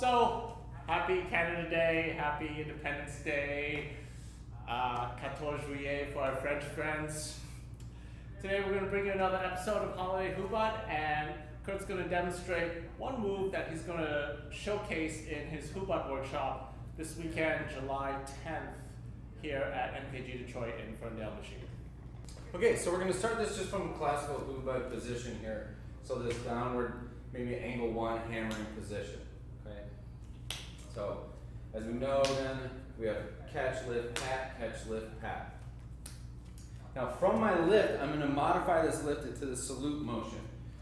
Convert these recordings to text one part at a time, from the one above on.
So, happy Canada Day, happy Independence Day, 14 Juillet for our French friends. Today we're going to bring you another episode of Holiday Hubad, and Kurt's going to demonstrate one move that he's going to showcase in his Hubad workshop this weekend, July 10th, here at MKG Detroit in Ferndale, Michigan. Okay, so we're going to start this just from a classical hubad position here. So this downward, maybe angle one hammering position. Okay. So as we know, then we have catch, lift, pat, catch, lift, pat. Now from my lift, I'm going to modify this lift into the salute motion.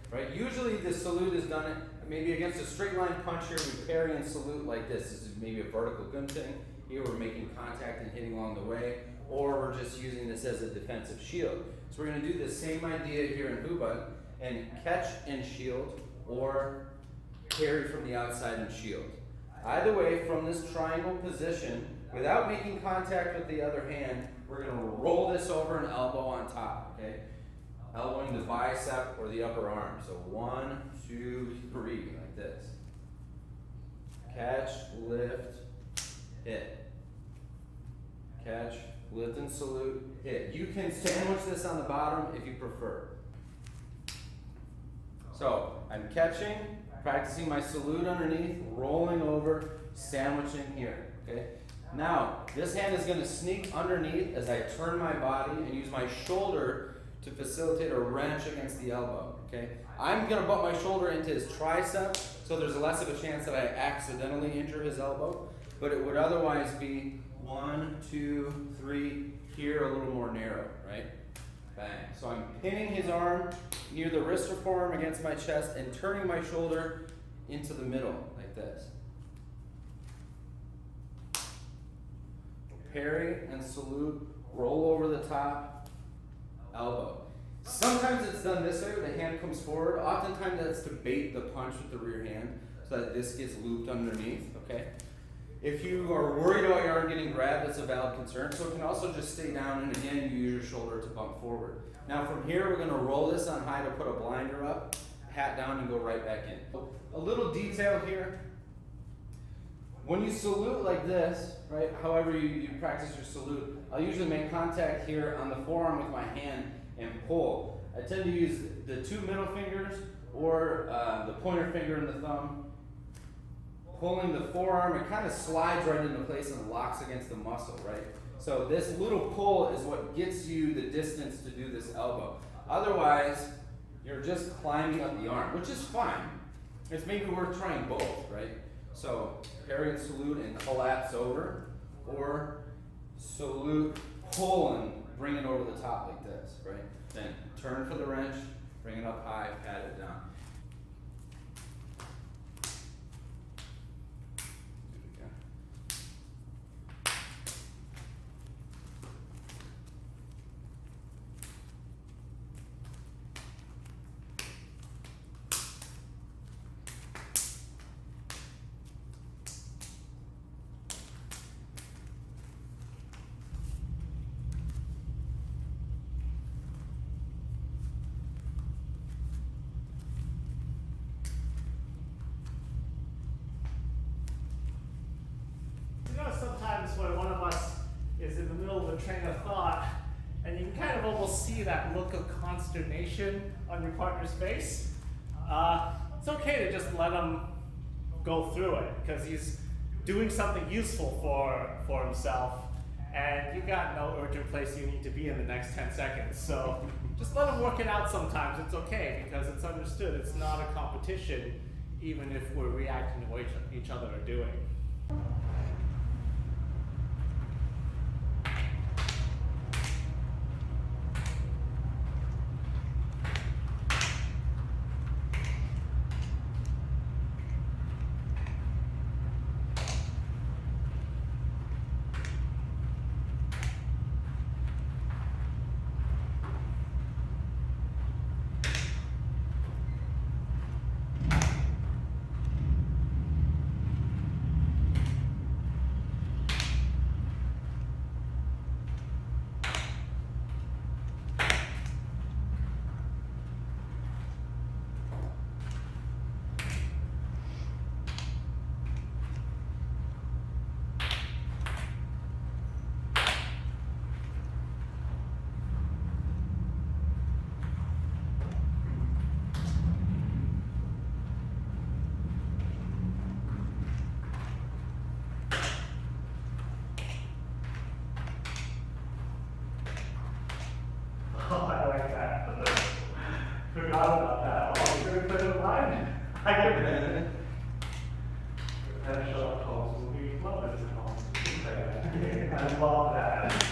Right? Usually the salute is done maybe against a straight line punch here. We parry and salute like this. This is maybe a vertical gunting. Here we're making contact and hitting along the way, or we're just using this as a defensive shield. So we're going to do the same idea here in hubad and catch and shield, or parry from the outside and shield. Either way, from this triangle position, without making contact with the other hand, we're going to roll this over an elbow on top, okay? Elbowing the bicep or the upper arm. So 1, 2, 3, like this. Catch, lift, hit. Catch, lift and salute, hit. You can sandwich this on the bottom if you prefer. So I'm catching, practicing my salute underneath, rolling over, sandwiching here, okay? Now, this hand is going to sneak underneath as I turn my body and use my shoulder to facilitate a wrench against the elbow, okay? I'm going to butt my shoulder into his tricep, so there's less of a chance that I accidentally injure his elbow, but it would otherwise be 1, 2, 3, here a little more narrow, right? Bang. So I'm pinning his arm near the wrist or forearm against my chest and turning my shoulder into the middle, like this. Parry and salute, roll over the top, elbow. Sometimes it's done this way where the hand comes forward. Oftentimes that's to bait the punch with the rear hand so that this gets looped underneath, okay? If you are worried about your arm getting grabbed, that's a valid concern. So it can also just stay down, and again, you use your shoulder to bump forward. Now from here, we're going to roll this on high to put a blinder up, pat down, and go right back in. A little detail here. When you salute like this, right, however you practice your salute, I'll usually make contact here on the forearm with my hand and pull. I tend to use the 2 middle fingers or the pointer finger and the thumb. Pulling the forearm, it kind of slides right into place and locks against the muscle, right? So this little pull is what gets you the distance to do this elbow. Otherwise, you're just climbing up the arm, which is fine. It's maybe worth trying both, right? So parry and salute and collapse over, or salute, pull and bring it over the top like this, right? Then turn for the wrench, bring it up high, pat it down. Sometimes when one of us is in the middle of a train of thought, and you can kind of almost see that look of consternation on your partner's face, it's okay to just let him go through it, because he's doing something useful for himself, and you got no urgent place you need to be in the next 10 seconds. So just let him work it out sometimes. It's okay, because it's understood. It's not a competition, even if we're reacting to what each other are doing. And show up close. We love it at home. I love that.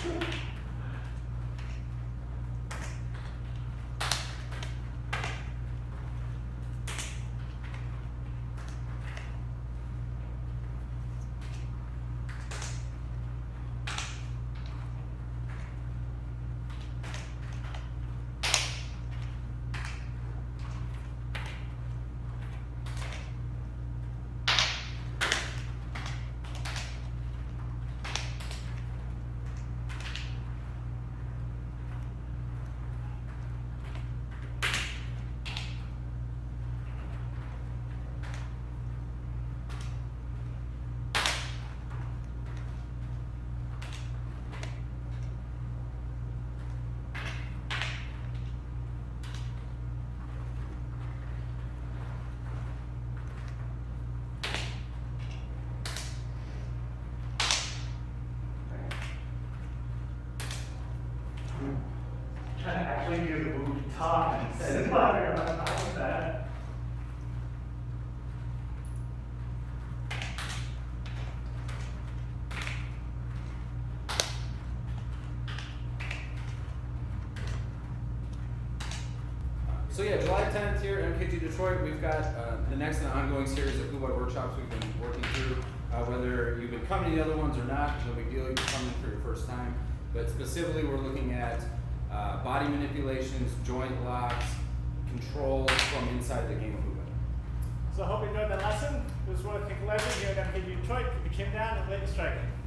Trying to actually do the move top instead of louder on top of that. So yeah, July 10th here at MKG Detroit, we've got the next and ongoing series of hubad workshops we've been working through. Whether you've been coming to the other ones or not, no big deal, you're coming for your first time. But specifically, we're looking at body manipulations, joint locks, controls from inside the game of hubad. So I hope you enjoyed that lesson. This is World Kick Legend here at MKG Detroit. Keep your chin down and let you strike it.